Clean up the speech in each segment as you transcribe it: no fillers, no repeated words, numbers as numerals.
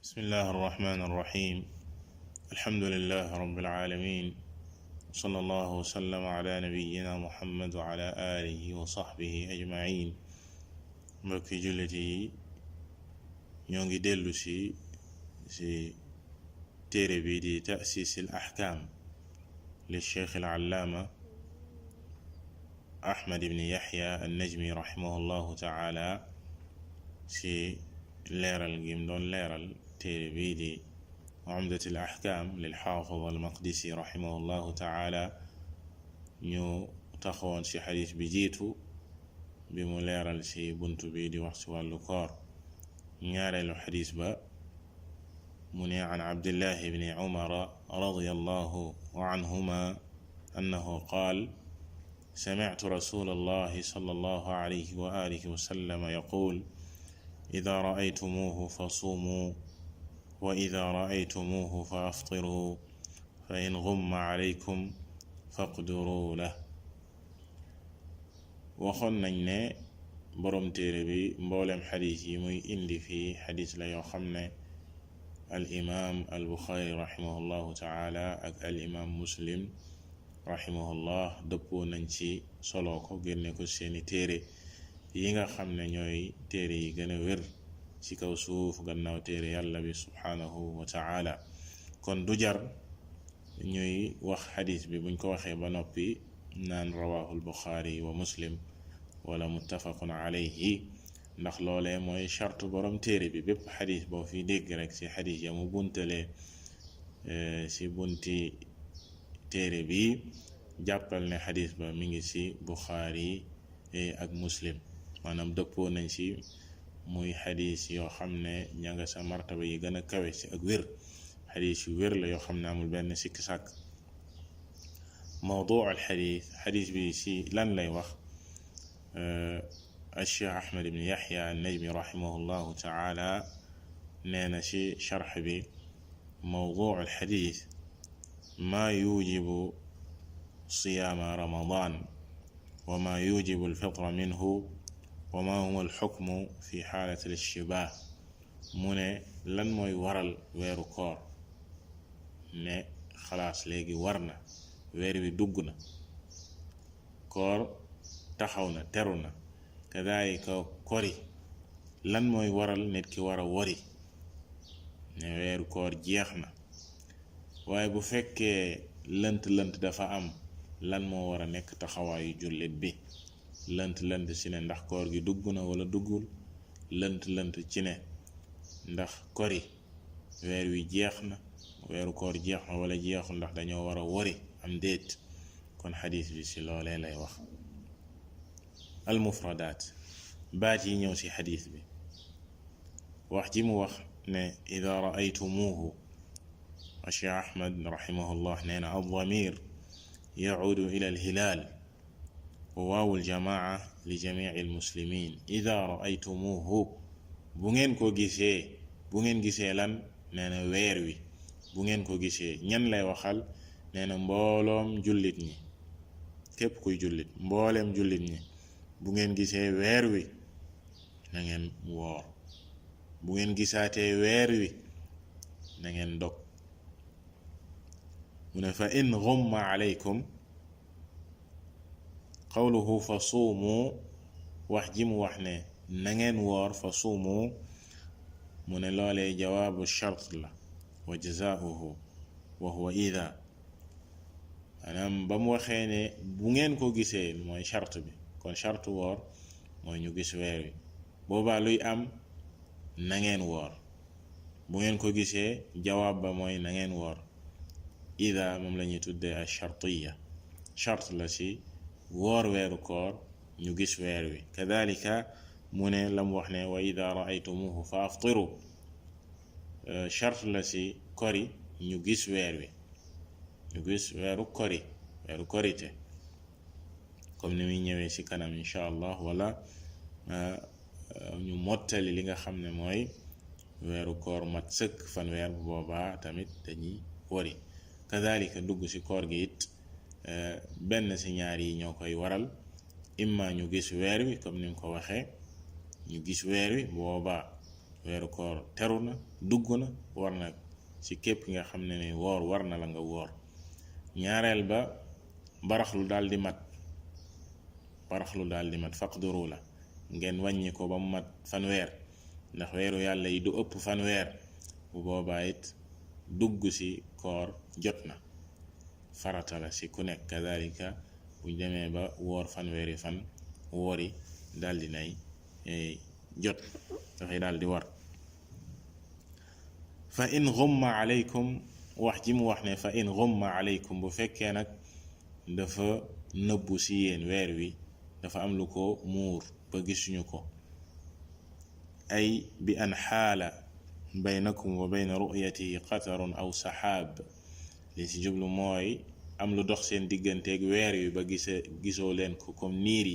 بسم الله الرحمن الرحيم. الحمد لله رب العالمين، صلى الله وسلم على نبينا محمد وعلى آله وصحبه أجمعين. mbokki jullit yi ñoo ngi dellu si téere bi di ta'siis al ahkaam li cheikh al allaama ahmad ibn yahya an najmi rahimahullahu taala si leeral gim doon leeral téere bii di umdat al ahkaam lil xaafid al maqdisi rahimahullahu taala. ñu taxawoon si xadis bi jiitu bi mu leeral ci buntu bi di wax ci wàllu koor. ñaareelu xadis ba mu ne an abdillahi ibni umara radiyallahu anhuma annahu qaal sami'tu rasulallahi sallallahu alayhi wa alihi wa sallam yaqul ida ra'aytumuhu fasumuu wa ida ra'aytumuhu fa aftiruu fa in ghumma alaykum faqduruu lahu. waxoon nañ ne boroom téere bi mboolem xadis yi muy indi fii xadis la yoo xam ne al imaam al buxaari rahimahullahu taala ak al imaam muslim rahimahullah dëppoo nañ ci solo ko génne ko seeni téere yi nga xam ne ñooy téere yi gën a wér ci kaw suuf gannaaw téere yàlla bi subhaanahu wa taala. kon du jar ñuy wax xadis bi buñ ko waxee ba noppi naan rawahu al buxaari wa muslim wala muttafaqun alayhi, ndax loolee mooy charte borom téere bi. bépp xadis boo fi dégg rek ci xadis ya mu buntale ci bunti téere bi jàppal ne xadis ba mi ngi ci buxaari ak muslim, maanaam dëppoo nañ ci muy xadis yoo xam ne ña nga sa martaba yi gën a kawe ci ak wér, xadis yu wér la yoo xam ne amul benn sikki sàkk. mawduu al xadis bi ci lan lay wax? الشيخ أحمد بن يحيى النجمي رحمه الله تعالى نانا شي شرح بي موضوع الحديث ما يوجب صيام رمضان وما يوجب الفطر منه وما هو الحكم في حالة الاشتباه. mu ne lan mooy waral weeru koor, ne xalaas léegi war na, weer wi dugg na, koor taxaw na, teru na, kadaalika kori lan mooy waral nit ki war a wori, ne weeru koor jeex na. waaye bu fekkee lënt dafa am, lan moo war a nekk taxawaayu jullit bi? lënt ci ne ndax koor gi dugg na wala duggul, lënt ci ne ndax kori weer wi jeex na, weeru koor jeex na wala jeexul, ndax dañoo war a wori am déet. kon xadis bi ci loolee lay wax. al mufradaat, baat yi ñëw ci xadis bi, wax ji mu wax ne ida raaytumuuhu, Cheikh Ahmad rahimahullah nee na ad-damir yacuudu ila al-hilaal wa waawu al-jamaa li jamiici al-muslimiin. ida raaytumuuhu, bu ngeen ko gisee, bu ngeen gisee lan? nee na weer wi. bu ngeen ko gisee ñan lay waxal? nee na mbooloom jullit ñi, képp kuy jullit, mbooleem jullit ñi. bu ngeen gisee weer wi na ngeen woor, bu ngeen gisaatee weer wi na ngeen dog. mu ne fa in ghumma alaykum, qawluhu fa suumu, wax ji mu wax ne na ngeen woor, fa suumu, mu ne loolee jawaabu shart la wa jazaauhu wa huwa ida. maanaam ba mu waxee ne bu ngeen ko gisee mooy shart bi, kon charte woor mooy ñu gis weer wi, boobaa luy am? na ngeen woor. bu ngeen ko gisee jawaab ba mooy na ngeen woor. ida moom la ñuy tuddee al chartiya, charte la ci woor weeru koor ñu gis weer wi. kadalika mu ne la mu wax ne wa ida raaytumuhu fa aftiru, charte la ci kori ñu gis weer wi, ñu gis weeru kori, weeru korite, comme ni muy ñëwee ci kanam incha allah, wala ñu mottali li nga xam ne mooy weeru koor mat sëkk fanweer, bu boobaa tamit dañuy wori. kadalika dugg ci koor gi it benn ci ñaar yi ñoo koy waral, imma ñu gis weer wi comme ni mu ko waxee, ñu gis weer wi boobaa weeru koor teru na dugg na war na ci képp nga xam ne ni woor war na la nga woor. ñaareel ba baraxlu daal di mat, faqduru la ngeen wàññi ko ba mu mat fanweer, ndax weeru yàlla yi du ëpp fanweer. bu boobaa it dugg ci koor jot na, farata la ci ku nekk. kadalika buñ demee ba woor fanweeri fan, woori daal di nay jot, dafay daal di war. fa in ghumma alaykum, wax ji mu wax ne fa in ghumma alaykum, bu fekkee nag dafa nëbbu ci yéen weer wi, dafa am lu ko muur ba gisuñu ko. ay bi an xaala baynakum wa bayna ru'yatihi qatarun aw saxaab, li ci jublu mooy am lu dox seen digganteeg weer wi ba gisoo leen ko, comme niir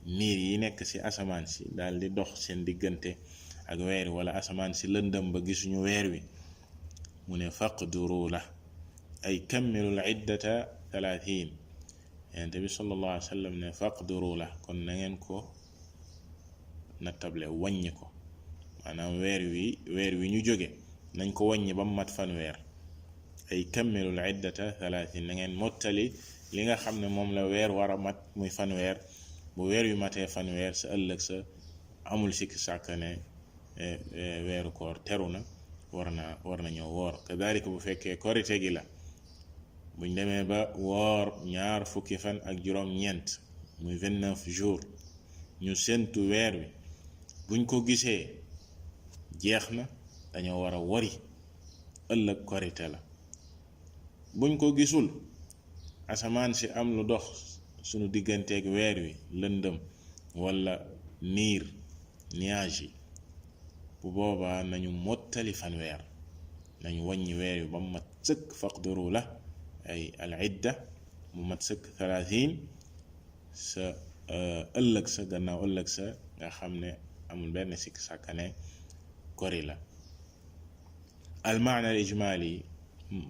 yi nekk ci asamaan si daal di dox seen diggante ak weer wi, wala asamaan si lëndëm ba gisuñu weer wi. mu ne faqduru la ay kammilul iddata 30. yonent bi sallallahu alayhi wa sallam ne faqduru la, kon na ngeen ko nattable, wàññi ko, maanaam weer wi ñu jóge nañ ko wàññi ba mu mat fanweer. ay kammilul iddata 30, na ngeen mottali li nga xam ne moom la weer war a mat muy fanweer. bu weer wi matee fanweer, sa ëllëg sa amul sikk sàkk ne weeru koor teru na, war na ñëw woor. kadalika bu fekkee korite gi la, buñ demee ba woor 20 fan ak juróom-ñeent muy 29 jours, ñu séntu weer wi, buñ ko gisee jeex na, dañoo war a wori, ëllëg korite la. buñ ko gisul, asamaan si am lu dox sunu digganteeg weer wi, lëndëm wala nuage yi, bu boobaa nañu mottali fanweer, nañu wàññi weer wi ba mu mat sëkk. faqduru la ay al idda, mu mat sëkk 30. sa ëllëg sa gannaaw ëllëg sa nga xam ne amul benn sikk sàkkane kori la. al maana al ijmaali,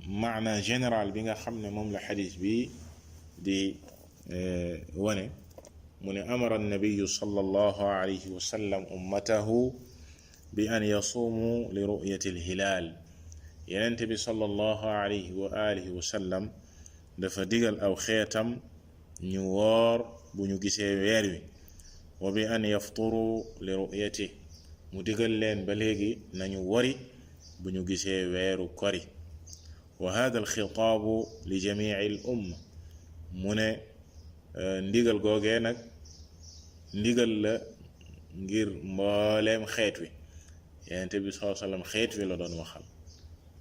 maana général bi nga xam ne moom la xadis bi di wane, mu ne amara annabiyu sallallahu alayhi wa sallam ummatahu bi an yasuumu li ru'yati alhilaal. yenent bi sallallahu alayhi wa alihi wa sallam dafa digal aw xeetam ñu woor bu ñu gisee weer wi. wa bi an yafturu li ru'yati, mu digal leen ba léegi nañu wori bu ñu gisee weeru kori. wa hada alxitaabu li jamici al umma, mu ne ndigal googee nag ndigal la ngir mbooleem xeet wi. yonent bi sallallahu alayhi wa sallam xeet wi la doon waxal,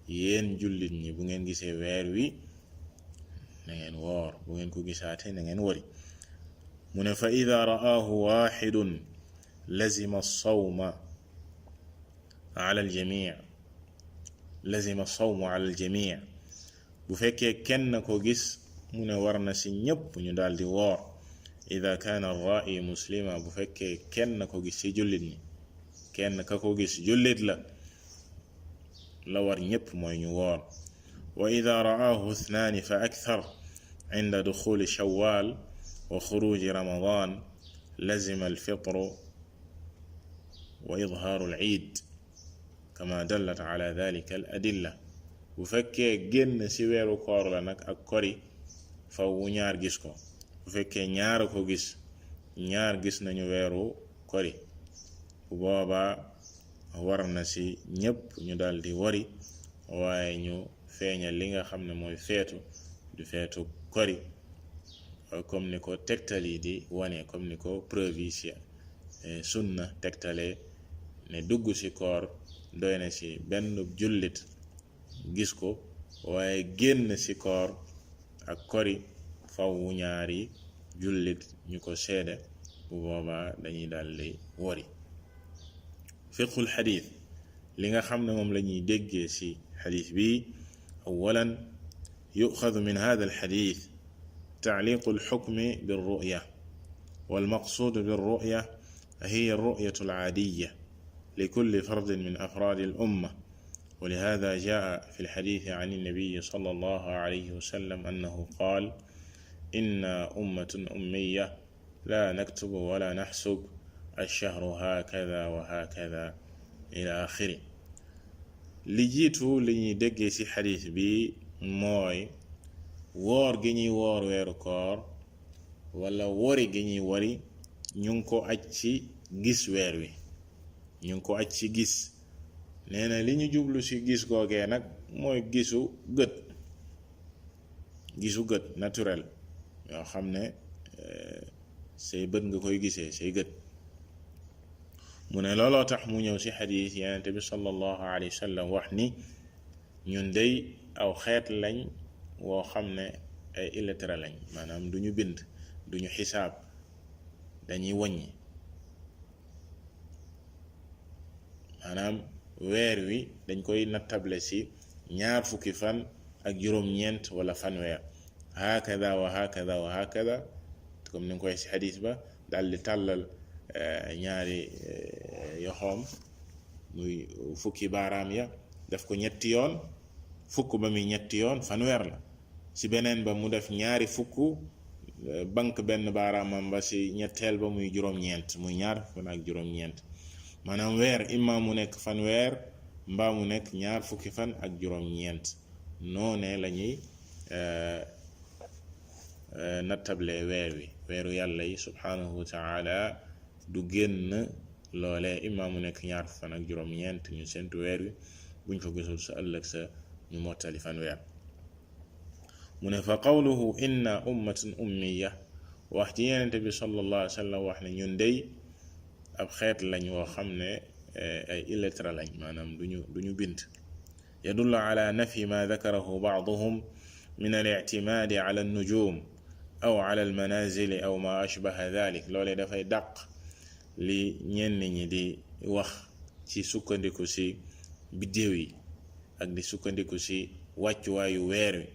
yéen jullit ñi bu ngeen gisee weer wi na ngeen woor, bu ngeen ko gisaate na ngeen wori. mu ne fa ida ra'aahu waxidun lazima as-sawma ala al-jamii', lazima as-sawmu ala al-jamii'. bu fekkee kenn ko gis, mu ne war na ci ñépp ñu daldi woor. ida kaana ar-raa'i muslima, bu fekkee kenn ko gis ci jullit ñi, kenn ka ko gis jullit la war ñépp mooy ñu woor. wa ida ra'aahu ithnaani fa akthar inda duxuli shawwal wa xuruji ramadan lazima al-fitru wa idhaaru al-iid kama dallat ala dhalika al-adilla. bu fekkee génn ci weeru koor la nag ak kori, faw wu ñaar gis ko. bu fekkee ñaar ko gis, ñaar gis nañu weeru kori, bu boobaa war na ci ñépp ñu daldi wori, waaye ñu feeñal li nga xam ne mooy du feetu kori, comme ni ko tegtal yi di wane, comme ni ko preuve yi ci sunna tegtale ne dugg ci koor doy na ci benn jullit gis ko, waaye génn ci koor ak kori faw wu ñaari jullit ñu ko seede, bu boobaa dañuy daldi wori. fiqhul xadiis, li nga xam ne moom la ñuy déggee ci xadiis bi, awalan yuxadu min hada alxadiis تعليق الحكم بالرؤية، والمقصود بالرؤية هي الرؤية العادية لكل فرد من أفراد الأمة. ولهذا جاء في الحديث عن النبي صلى الله عليه وسلم أنه قال: إنا أمة أمية لا نكتب ولا نحسب الشهر هكذا وهكذا ila axiri li jiitu li ñuy déggee ci xadiis bi mooy woor gi ñuy woor weeru koor wala wori gi ñuy wori ñu ngi ko aj ci gis weer wi ñu ngi ko aj ci gis nee na li ñu jublu ci gis googee nag mooy gisu gët naturel yoo xam ne say bët nga koy gisee say gët mu ne looloo tax mu ñëw ci xadiis Yonent bi sallallahu alayhi wa sallam wax ni ñun dey aw xeet lañ woo xam ne ay illettré lañ maanaam duñu bind duñu xisaab dañuy wàññi maanaam weer wi dañ koy nattable ci 20 fan ak juróom-ñeent wala fanweer hakada wa hakada wa hakada comme ni nga koy ci xadiis ba daal di tàllal ñaari yoxoom muy fukki baaraam ya def ko ñetti yoon fukk ba muy ñetti yoon fanweer la ci beneen ba mu def ñaari fukk bank benn baaraamam ba ci ñetteel ba muy juróom-ñeent muy ñaar fan ak juróom-ñeent maanaam weer imma mu nekk fanweer mbaa mu nekk ñaar fukki fan ak juróom-ñeent noone lañuy nattable weer wi weeru yàlla yi subhanahu wa taala du génn loolee imma mu nekk ñaar fukki fan ak juróom-ñeent ñu sentu weer wi buñ ko gisul sa ëllëg sa ñu mottali fanweer mu ne fa qawluhu inna ummatun ummiya wax ci Yonent bi sallallahu alayhi wa sallam wax ne ñun dey ab xeet lañ woo xam ne ay illettré lañ maanaam duñu bind yadullu ala nafi ma dakarahu ba'duhum min al-i'timaadi ala an-nujum aw ala al-manazil aw ma ashbaha dhalik loolee dafay dàq li ñenn ñi di wax ci sukkandiku ci biddéew yi ak di sukkandiku ci wàccuwaayu weer wi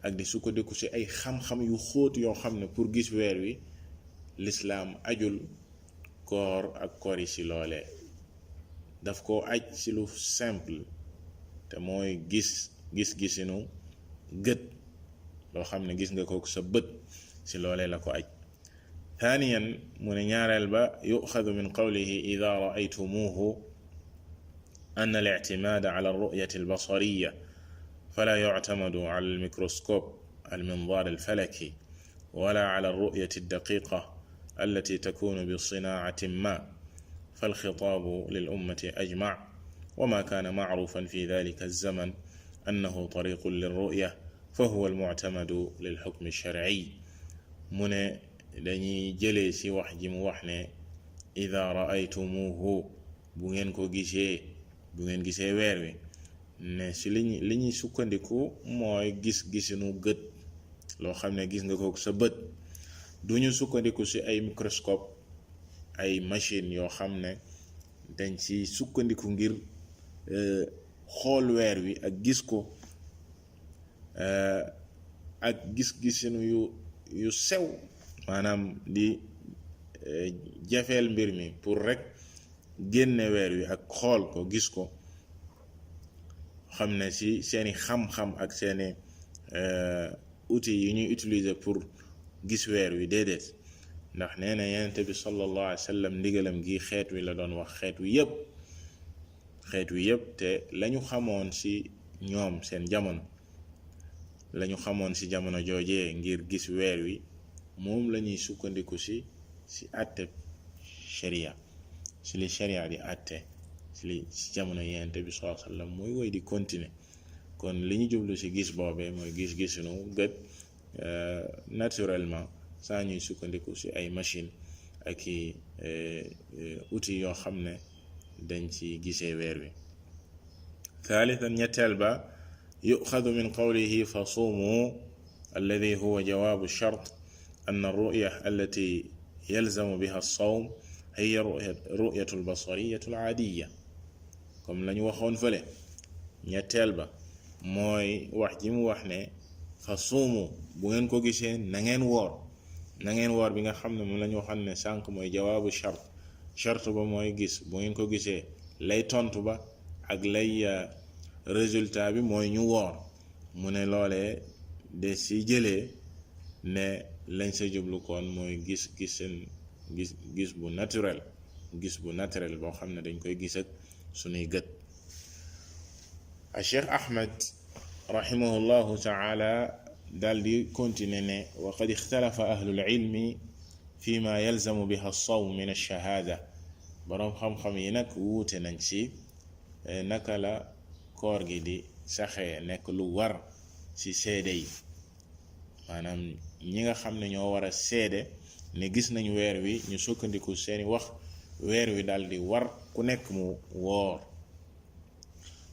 ak di sukkandiku ci ay xam-xam yu xóot yoo xam ne pour gis weer wi lislaam ajul koor ak koor yi ci loole daf ko aj ci lu simple te mooy gis-gisinu gët loo xam ne gis nga ko sa bët ci loole la ko aj thaniyan mu ne ñaareel ba yuxadu min qawlihi ida raaytumuhu an al-i'timaad ala ar-ru'yati al-basariyya fala yu'tamadu ala al-mikroskop al-minzar al-falaki wala ala ar-ru'yati ad-daqiqa التي تكون بصناعة ما فالخطاب للأمة أجمع وما كان معروفا في ذلك الزمن أنه طريق للرؤية فهو المعتمد للحكم الشرعي من dañuy jëlee ci wax ji mu wax ne ida raaytumuhu bu ngeen gisee weer wi ne ci li ñuy sukkandiku mooy gis-gisinu gët loo xam ne gis nga ko sa bët duñu sukkandiku ci ay microscope ay machine yoo xam ne dañ ci sukkandiku ngir xool weer wi ak gis ko ak gis-gisinu yu sew maanaam di jafeel mbir mi pour rek génne weer wi ak xool ko gis ko xam ne ci seeni xam-xam ak seeni outils yi ñuy utiliser pour gis weer wi déedéet ndax nee na Yonent bi sallallahu alayhi wa sallam ndigalam gi xeet wi la doon wax xeet wi yépp te lañu xamoon ci ñoom seen jamono lañu xamoon ci jamono joojee ngir gis weer wi moom lañuy sukkandiku ci àtte sharia ci li sharia di àtte ci jamono Yonent bi sallallahu alayhi wa sallam mooy woy di continuer kon li ñu jublu ci gis boobee mooy gis-gisinu gët naturellement saa ñuy sukkandiku ci ay machine ak i outils yoo xam ne dañ ci gisee weer wi thalithan ñetteel ba yuxadu min qawlihi fa suumu alladi huwa jawaabu shart an ar-ru'ya allati yalzamu biha as-sawm hiya ru'yatu al-basariyatu al-'aadiyya comme lañu waxoon fële ñetteel ba mooy wax ji mu wax ne fa suumu bu ngeen ko gisee na ngeen woor bi nga xam ne moom la ñu waxoon ne sànq mooy jawaabu chart ba mooy gis bu ngeen ko gisee lay tontu ba ak lay résultat bi mooy ñu woor mu ne loolee de si jëlee ne lañ sa jublu koon mooy gis bu naturel boo xam ne dañ koy gis ak sunuy gët. Cheikh Ahmed rahimahullahu taala daal di continuer ne wa qad ixtalafa ahlul ilmi fi ma yalzamu biha as-sawm min ash-shahada. boroom xam-xam yi nag wuute nañ ci naka la koor gi di saxee nekk lu war ci seede yi, maanaam ñi nga xam ne ñoo war a seede ne gis nañ weer wi, ñu sukkandiku seeni wax weer wi daal di war ku nekk mu woor.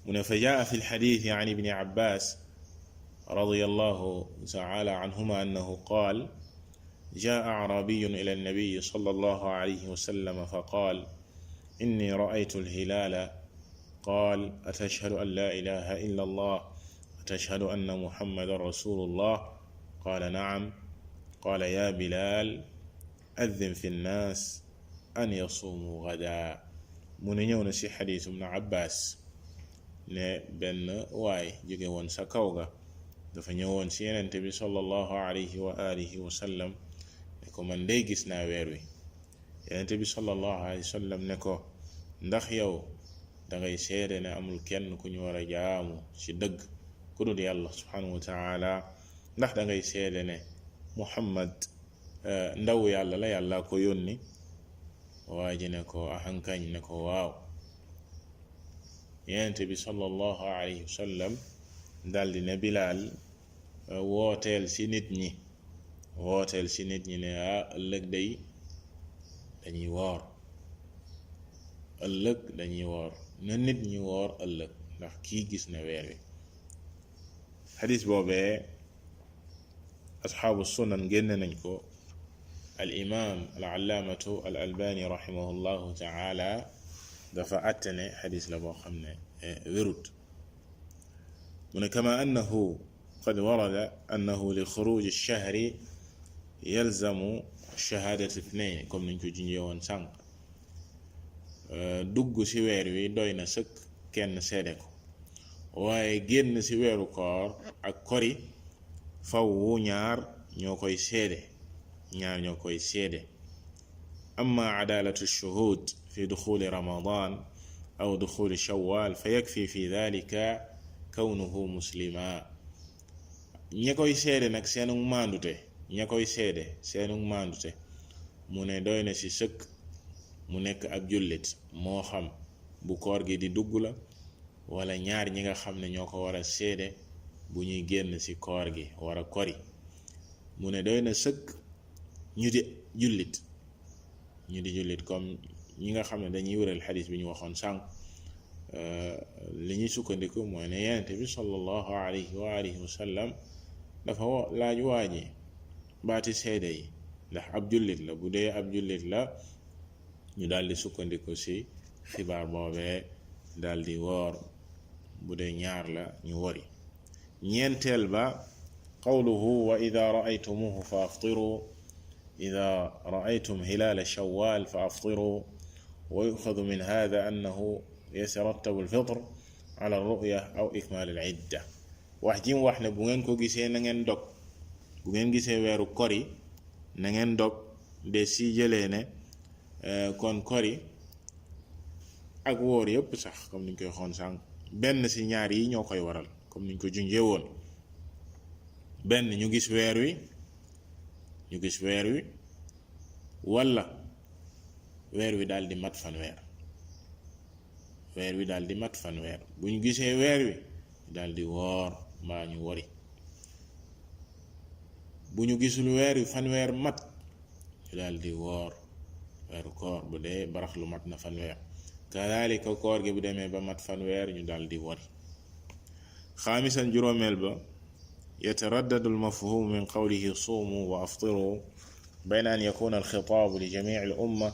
mu ne fa jaa fi lxadiisi an ibni abbas radiyallahu taala anhuma annahu qaal jaa acrabiyun ila annabiyi sallallahu alayhi wa sallam fa qaal inni ra'aytu alhilaala qaal atashhadu an laa ilaha illa allah atashhadu anna muhammadan rasulullah qaala nacam qaala ya bilaal addin fi nnaas an yasuumu gadaa. mu ne ñëw na ci xadiis ibnu abbas ne benn waay jóge woon sa kaw ga dafa ñëwoon ci yenente bi sallallahu alayhi wa alihi wa sallam ne ko man dey gis naa weer wi. yenente bi sallallahu alayhi wa sallam ne ko ndax yow dangay seede ne amul kenn ku ñu war a jaamu ci dëgg ku dul yàlla subhanahu wa taala, ndax dangay seede ne muhammad ndaw yàlla la, yàlla ko yónni. waa ji ne ko ahankañ, ne ko waaw. yenente bi sallallahu alayhi wa sallam daldi ne bilaal wooteel ci nit ñi ne ëllëg day dañuy woor, na nit ñi woor ëllëg ndax kii gis na weer wi. xadis boobee asxaabu sunan génne nañ ko. al imam al allaamatu al albani rahimahullahu taala dafa attene xadis la boo xam ne wérut. mu ne kama annahu qad warada annahu li xuruj ash-shahri yalzamu shahaadatu ithnayn, comme niñ ko junjee woon sànq. dugg ci weer wi doy na sëkk kenn seede ko, waaye génn ci weeru koor ak kori faw ñaar ñoo koy seede. amma adaalatu shuhuud fi duxuli ramadan aw duxuli shawwal fa yakfi fi dalika kawnuhu muslima. ña koy seede nag seenu maandute mu ne doy na ci sëkk mu nekk ab jullit, moo xam bu koor gi di dugg la wala ñaar ñi nga xam ne ñoo ko war a seede bu ñuy génn ci koor gi war a kori. mu ne doy na sëkk ñu di jullit comme ñi nga xam ne dañuy wéral xadis bi ñu waxoon sànq. li ñuy sukkandiku mooy ne yenente bi sallallahu alayhi wa alihi wa sallam dafa laaj waaji baati seede yi ndax ab jullit la. bu dee ab jullit la ñu daldi sukkandiku ci xibaar boobee daldi woor. bu dee ñaar la ñu wori. ñeenteel ba qawluhu wa ida ra'aytumuhu fa aftiru ida ra'aytum hilaala shawwal fa aftiru wa yuxadu min hada annahu yatarattabu al-fitr ala ar-ru'ya aw ikmaal al-idda. wax ji mu wax ne bu ngeen ko gisee na ngeen dog, bu ngeen gisee weeru kori na ngeen dog, de si jëlee ne kon kori ak woor yépp sax comme niñ koy xoon sànq benn ci ñaar yi ñoo koy waral, comme niñ ko junjee woon. benn ñu gis weer wi walla weer wi daal di mat fanweer. bu ñu gisee weer wi daal di woor mbaa ñu wori. bu ñu gisul weer wi fanweer mat ñu daal di woor weeru koor bu dee baraxlu mat na fanweer. kadhalika koor gi bu demee ba mat fanweer ñu daal di wori. xaamisan juróomeel ba yataraddadu almafhum min qawlihi suumu wa aftiru bayna an yakuna alxitaabu li jamici al umma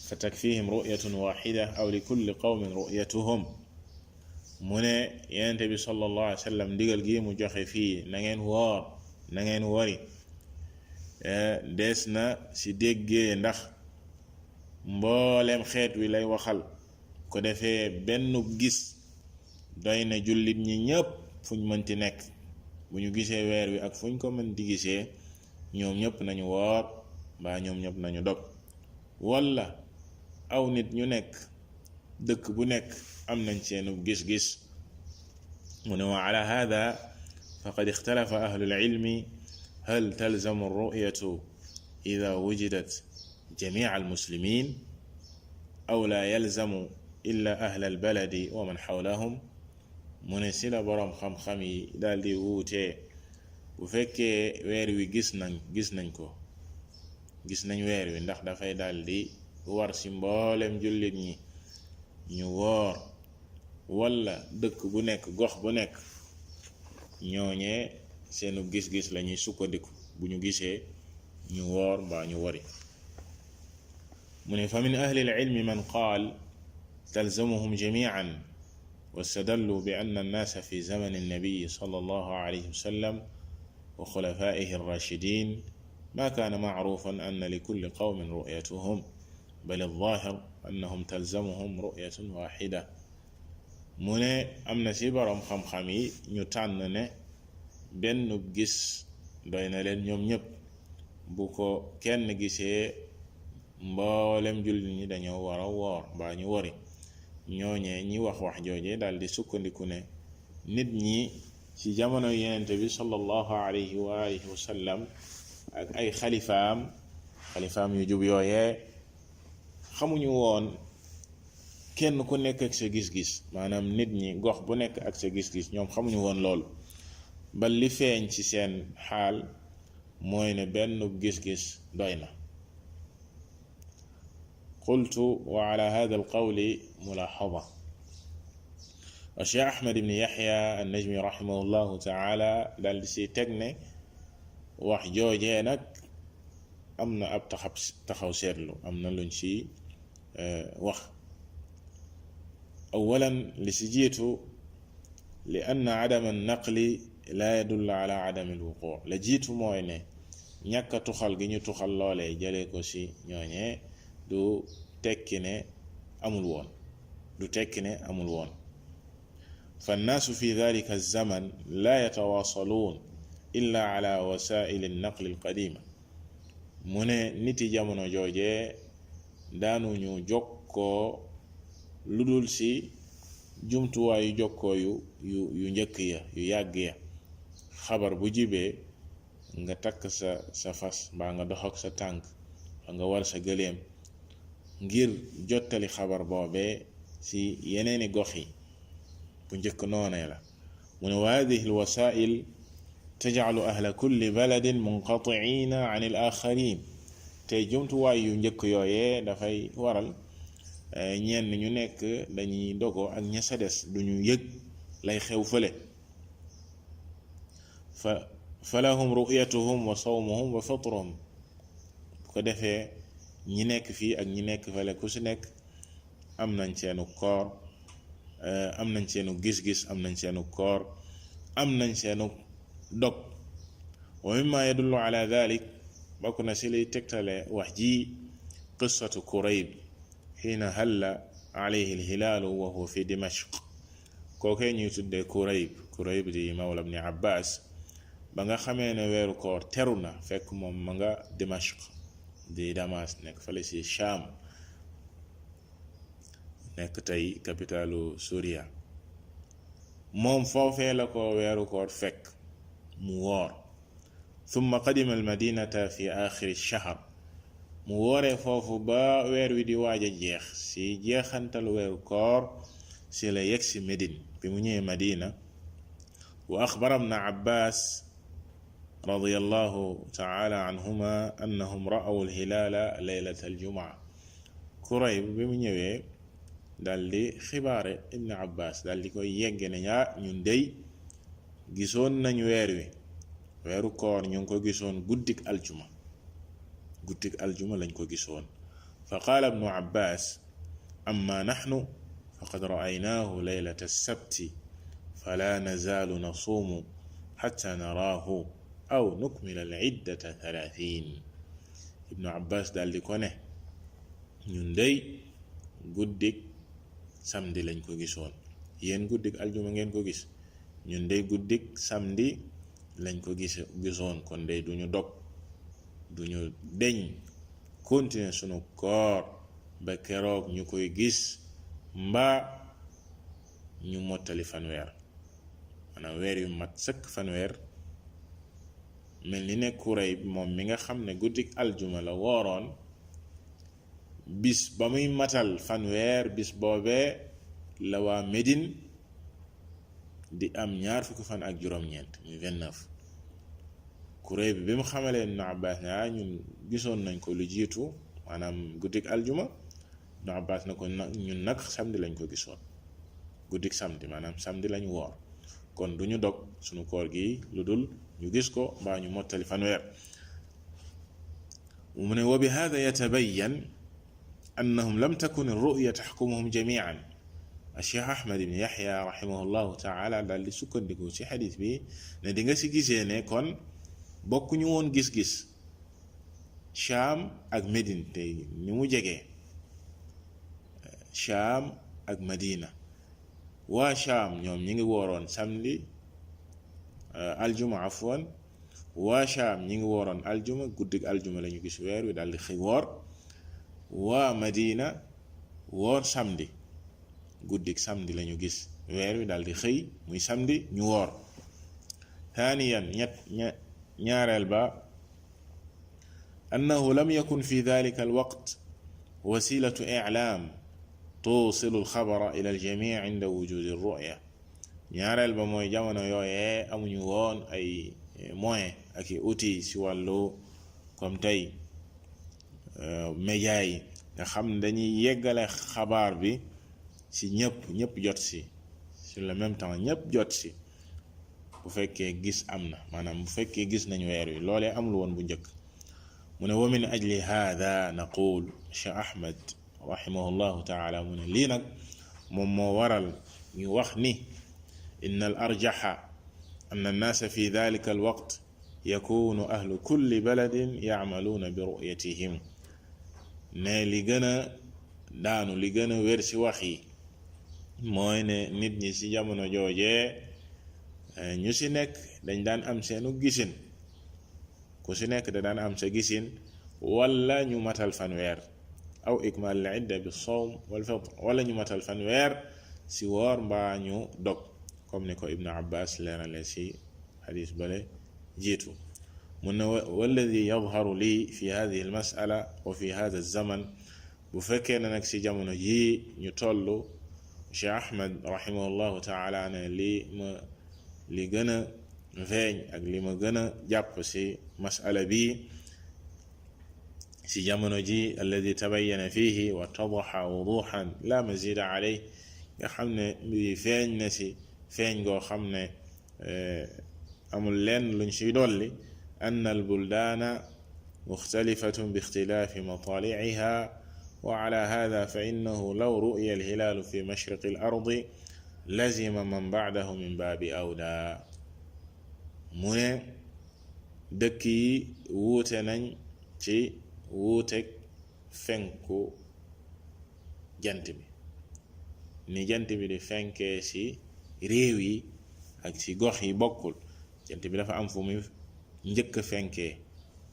fa takfihim ru'yatun waxida aw li kulli qawmin ru'yatuhum. mu ne yenente bi sallallahu alayhi wa sallam ndigal gi mu joxe fii na ngeen woor na ngeen wori des na ci déggee ndax mboolem xeet wi lay waxal, ko defee benn gis doy na jullit ñi ñépp fuñ mënti nekk. bu ñu gisee weer wi ak fuñ ko mën di gisee ñoom ñépp nañu woor mbaa ñoom ñépp nañu dog. walla aw nit ñu nekk dëkk bu nekk am nañ seenu gis-gis mu ne wa ala hada faqad ixtalafa ahlu alilmi hal talzamu alru'yatu ida wujidat jamic almuslimin aw la yalzamu illa ahla albaladi wa man xawlahum mu ne si la boroom xam-xam yi daldi wuutee bu fekkee weer wi gis nañ ko gis nañ weer wi ndax dafay daldi war ci mboolem jullit ñi ñu woor walla dëkk bu nekk gox bu nekk ñooñee seenu gis-gis lañuy sukkandiku bu ñu gisee ñu woor mbaa ñu wari mu ne fa min ahli al-ilmi man qaal talzamuhum jamiican واستدلوا بأن الناس في زمن النبي صلى الله عليه وسلم وخلفائه الراشدين ما كان معروفا أن لكل قوم رؤيتهم بل الظاهر أنهم تلزمهم رؤية واحدة mu ne am na ci boroom xam-xam yi ñu tànn ne benn gis doy na leen ñoom ñépp bu ko kenn gisee mboolem jullit ñi dañoo war a woor mbaa ñu wari ñooñee ñi wax jooje daldi sukkandiku ne nit ñi ci jamono yenente bi sallallahu alayhi wa alihi wa sallam ak ay xalifaam yu jub yooyee xamuñu woon kenn ku nekk ak sa gis-gis maanaam nit ñi gox bu nekk ak sa gis-gis ñoom xamuñu woon loolu ba li feeñ ci seen xaal mooy ne benn gis-gis doy na qultu wa ala hada alqawli mulaxada Cheikh Ahmed ibn Yahya an-Najmi rahimahullahu taala daldi si teg ne wax joojee nag am na ab taxaw seetlu am na luñ ci wax awalan li si jiitu li anna adama an-naqli la yadullu ala adami al-wuqu' la jiitu mooy ne ñàkk a tuxal gi ñu tuxal loolee jëlee ko ci ñooñee du tekki ne amul woon fannaasu fi dalika az-zaman la yatawaasaluun illa ala wasaa'il an-naql al-qadima mu ne niti jamono joojee daanuñu jokkoo lu dul ci jumtuwaayu jokkoo yu njëkk ya yu yàgg ya xabar bu jibee nga takk sa fas mbaa nga dox ak sa tànk nga war sa gëléem ngir jottali xabar boobee ci yeneeni gox yi bu njëkk noonee la mu ne wa hadihi alwasail tajcalu ahla kulli baladin munqaticiina an al axarin te jumtuwaay yu njëkk yooyee dafay waral ñenn ñu nekk dañuy dogo ak ña sa des duñu yëg lay xew fële fa lahum ru'yatuhum wa sawmuhum wa fitruhum bu ko defee ñi nekk fii ak ñi nekk fële ku ci nekk am nañ seenu koor am nañ seenu gis-gis am nañ seenu koor am nañ seenu dog wa mimma yadullu ala dhalik bokk na ci liy tegtale wax ji qissatu Kurayb xiina halla alayhi alhilaalu wa huwa fi Dimashq kookee ñuy tuddee Kurayb di mawla ibn Abbas ba nga xamee ne weeru koor teru na fekk moom ma nga Dimashq di Damas nekk fale ci Sham nekk tey capitalu Suria moom foofee la ko weeru koor fekk mu woor thumma qadima almadinata fi axiri shahr mu wooree foofu ba weer wi di waaj a jeex ci jeexantal weeru koor ci la yegg ci Médine bi mu ñëwee Madina wa axbara ibn Abbas radiyallahu ta'ala anhuma annahum ra'aw al-hilaala laylata al-jumu'a Kurayb bi mu ñëwee daldi xibaare ibn Abbas daldi koy yegge ne ñun dey gisoon nañ weer wi weeru koor ñu ngi ko gisoon guddik aljuma lañ ko gisoon fa qaala ibnu Abbas amma naxnu faqad ra'aynaahu laylata as-sabti fala nazaalu nasuumu xatta naraahu aw nukmila al-iddata 30 ibnu Abbas daldi ko ne ñun dey guddik samedi lañ ko gisoon yéen guddik aljuma ngeen ko gis ñun dey guddik samedi lañ ko gisoon kon dey duñu dog duñu deñ continuer sunu koor ba keroog ñu koy gis mbaa ñu mottali fanweer maanaam weer yu mat sëkk fanweer mel ni ne Kurayb moom mi nga xam ne guddik aljuma la wooroon bis ba muy matal fanweer bis boobee la waa Médine di am 20 fan ak juróom-ñeent muy 29 Kurayb bi mu xamalee Ibn Abbas ne ñun gisoon nañ ko lu jiitu maanaam guddik aljuma Ibn Abbas na ko ñun nag samedi lañ ko gisoon guddik samedi maanaam samedi lañ woor kon duñu dog sunu koor gi lu dul ñu gis ko mbaa ñu mottali fanweer mu ne wa bi hada yatabayyan annahum lam takun ar-ru'ya taxkumuhum jami'an Cheikh Ahmad ibn Yahya rahimahullahu taala daal di sukkandiku ci xadis bi ne di nga ci gisee ne kon bokkuñu woon gis-gis Shaam ak Médine te ni mu jegee Shaam ak Madina waa Shaam ñoom ñi ngi wooroon samedi aljuma afwan waa Shaam ñi ngi wooroon aljuma guddig aljuma la ñu gis weer wi daal di xëy woor waa Madina woor samedi guddik samedi la ñu gis weer wi daal di xëy muy samedi ñu woor thaniyan ñaareel ba annahu lam yakun fi dhalika alwaqt wasilatu i'lam tuusilu alxabara ila aljami inda wujudi alru'ya ñaareel ba mooy jamono yooyee amuñu woon ay moyens ak i outils ci wàllu comme tey média yi nga xam ne dañuy yeggale xabaar bi ci ñëpp jot ci sur le même temps ñëpp jot ci bu fekkee gis am na maanaam bu fekkee gis nañu weer wi loolee amul woon bu njëkk mu ne wa min ajli hada naqul Cheikh Ahmad rahimahullahu taala mu ne lii nag moom moo waral ñu wax ni inna al arjaxa anna annaasa fi dalika al waqt yakunu ahlu kulli baladin yacmaluuna bi ru'yatihim ne li gën a daanu li gën a wér ci wax yi mooy ne nit ñi ci jamono joojee ñu ci nekk dañ daan am seenu gisin ku ci nekk da daan am sa gisin wala ñu matal fanweer aw ikmal al idda bi sawm wal fitr wala ñu matal fanweer ci woor mbaa ñu dog comme ni ko Ibn Abbas leerale ci xadis bale jiitu mun na walladi yadharu lii fi hadihi al mas'ala wa fi hada az-zaman bu fekkee ne nag ci jamono jii ñu tollu Cheikh Ahmad rahimahullahu taala ne li gën a feeñ ak li ma gën a jàpp ci mas'ala bi ci jamono ji alladi tabayyana fihi wa tadaxa wuduxan la mazida alayh nga xam ne mbiri feeñ na ci feeñ goo xam ne amul lenn luñ ciy dolli anna al buldaana muxtalifatun bi ixtilaafi matali'iha wa ala hada fa innahu law ru'ya al hilaalu fi mashriqi al ardi lazima man ba'dahu min baabi awla mu ne dëkk yi wuute nañ ci wuuteeg fenku jant bi ni jant bi di fenkee ci réew yi ak ci gox yi bokkul jant bi dafa am fu muy njëkk a fenkee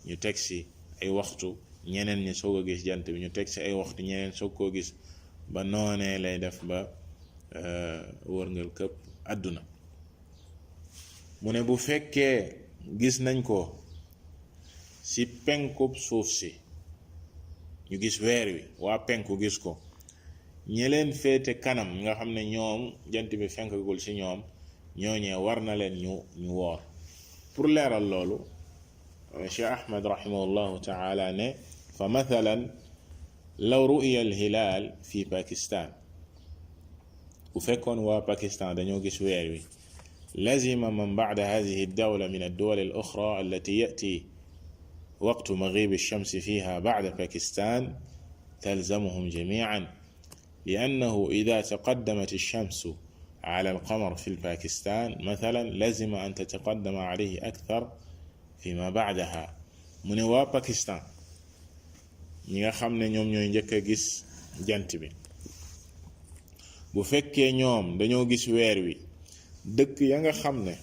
ñu teg ci ay waxtu ñeneen ñi soog a gis jant bi ñu teg ci ay waxtu ñeneen soog koo gis ba noonee lay def ba wërngal këpp àdduna mu ne bu fekkee gis nañ ko ci penkub suuf si ñu gis weer wi waa penku gis ko ñeleen féete kanam nga xam ne ñoom jant bi fenkagul ci ñoom ñooñee war na leen ñu woor pour leeral loolu Cheikh Ahmad rahimahullahu taala ne fa mathalan law ru'ya al hilal fi Pakistan bu fekkoon waa Pakistan dañoo gis weer wi lazima man ba'da hadhihi ad-dawla min ad-duwal al-ukhra allati ya'ti وقت مغيب الشمس فيها بعد باكستان تلزمهم جميعا لأنه إذا تقدمت الشمس على القمر في الباكستان مثلا لزم أن تتقدم عليه أكثر فيما بعدها من waa Pakistan ñi nga xam ne ñoom ñooy njëkk a gis jant bi bu fekkee ñoom dañoo gis weer wi dëkk ya nga xam ne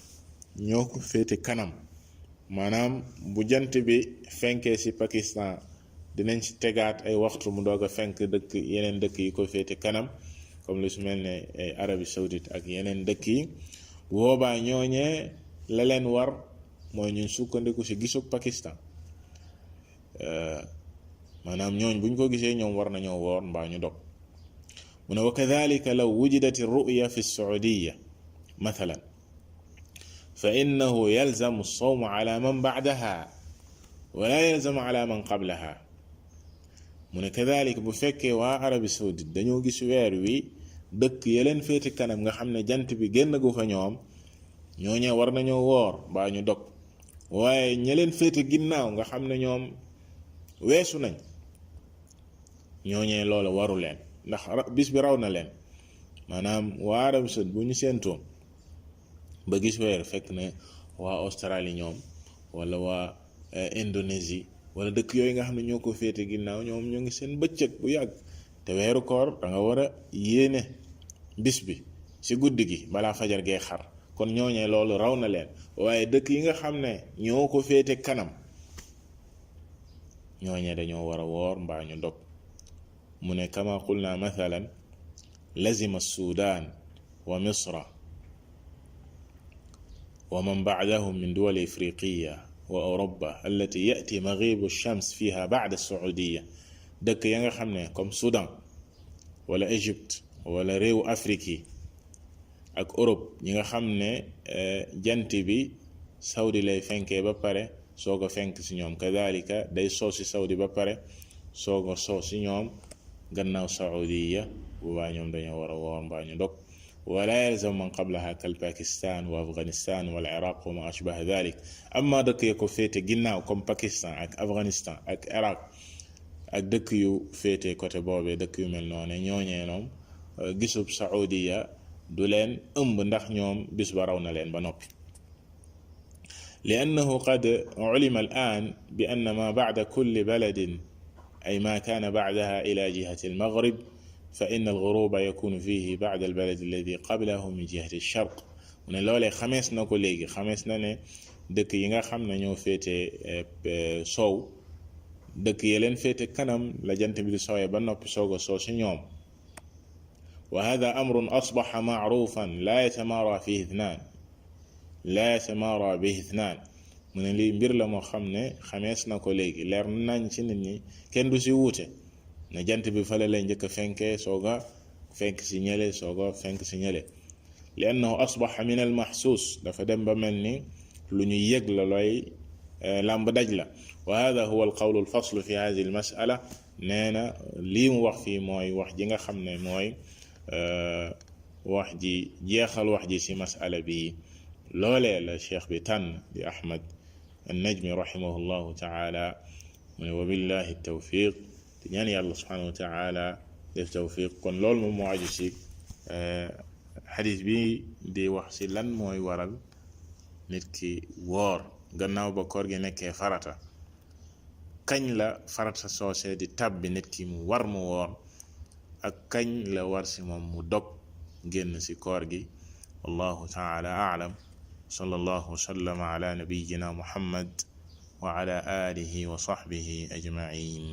ñoo ko féete kanam maanaam bu jant bi fenkee ci Pakistan dinañ ci tegaat ay waxtu mu doog a fenk dëkk yeneen dëkk yi ko féete kanam comme lu su mel ne Arabie Saoudite ak yeneen dëkk yi bu boobaa ñooñee la leen war mooy ñun sukkandiku ci gisug Pakistan maanaam ñooñ buñ ko gisee ñoom war nañoo woor mbaa ñu dog mu ne wa kadhalika law wujidat ar-ru'ya fi as-Saudiya mathalan fa innahu yalzamu as-sawm ala man ba'daha wa la yalzamu ala man qablaha mu ne kadhalika bu fekkee waa Arabie Saoudite dañoo gis weer wi dëkk yeleen féete kanam nga xam ne jant bi génn gu fa ñoom ñooñee war nañoo woor mbaa ñu dog waaye ñeleen féete ginnaaw nga xam ne ñoom weesu nañ ñooñee loola waru leen ndax bis bi raw na leen maanaam waa Arabie Saoudite bu ñu séentoon ba gis weer fekk ne waa Australie ñoom wala waa Indonésie wala dëkk yooyu nga xam ne ñoo ko féete ginnaaw ñoom ñoo ngi seen bëccëg bu yàgg te weeru koor da nga war a yéene bis bi ci guddi gi balaa fajar gee xar kon ñooñee loolu raw na leen waaye dëkk yi nga xam ne ñoo ko féete kanam ñooñee dañoo war a woor mbaa ñu dog mu ne kama qulna mathalan lazima Sudan wa Misra wa man ba'dahum min duwal Afriqiya wa Europa allati ya'ti maghibu ash-shams fiha ba'da as-Saudiya dëkk ya nga xam ne comme Soudan wala Égypte wala réewu Afrique yi ak Europe ñi nga xam ne jant bi Saudi lay fenkee ba pare soog a fenk ci ñoom kadhalika day soo ci Saudi ba pare soog a soo ci ñoom gannaaw Saudiya bu baa ñoom dañoo war a woor mbaa ñu dog wala yalzam man qablaha kal Pakistan wa Afghanistan wal Iraq wa ma ashbaha dhalik amma dëkk ya ko féete ginnaaw comme Pakistan ak Afghanistan ak Iraq ak dëkk yu féete côté boobee dëkk yu mel noonu ñooñee noom gisub Saudiya du leen ëmb ndax ñoom bis ba raw na leen ba noppi لأنه قد علم الآن بأن ما بعد كل بلد أي ما كان بعدها إلى جهة المغرب فإن الغروب يكون فيه بعد البلد الذي قبله من جهة الشرق من لولا خمس نقول لي خمس نane dëkk yi nga xam ne ñoo féete sow dëkk yi leen féete kanam la jant bi di sowee ba noppi soog a soo ci ñoom وهذا أمر أصبح معروفا لا يتمارى فيه اثنان لا يتمارى به اثنان mu ne lii mbir la moo xam ne xamees na ko léegi leer nañ ci nit ñi kenn du ci wuute ne jant bi fale lay njëkk a fenkee sooga fenk ci ñële sooga fenk ci ñële لأنه أصبح من المحسوس dafa dem ba mel ni lu ñu yëg la looy làmb daj la وهذا هو القول الفصل في هذه المسألة nee na lii mu wax fii mooy wax ji nga xam ne mooy wax ji jeexal wax ji ci masala bi loolee la cheikh bi tànn di Ahmad an-Najmi rahimahullahu taala mu ne wa billahi tawfiq te ñaan yàlla subhanahu wa taala def tawfiq kon loolu moom moo aju ci xadis bi di wax ci lan mooy waral nit ki woor gannaaw ba koor gi nekkee farata kañ la farata soosé di tabbi nit ki mu war mu woor ak kañ la war ci moom mu dog génn ci koor gi wallahu taala a'lam sallallahu wa sallama ala nabiyyina Muhammad wa ala alihi wa sahbihi ajma'in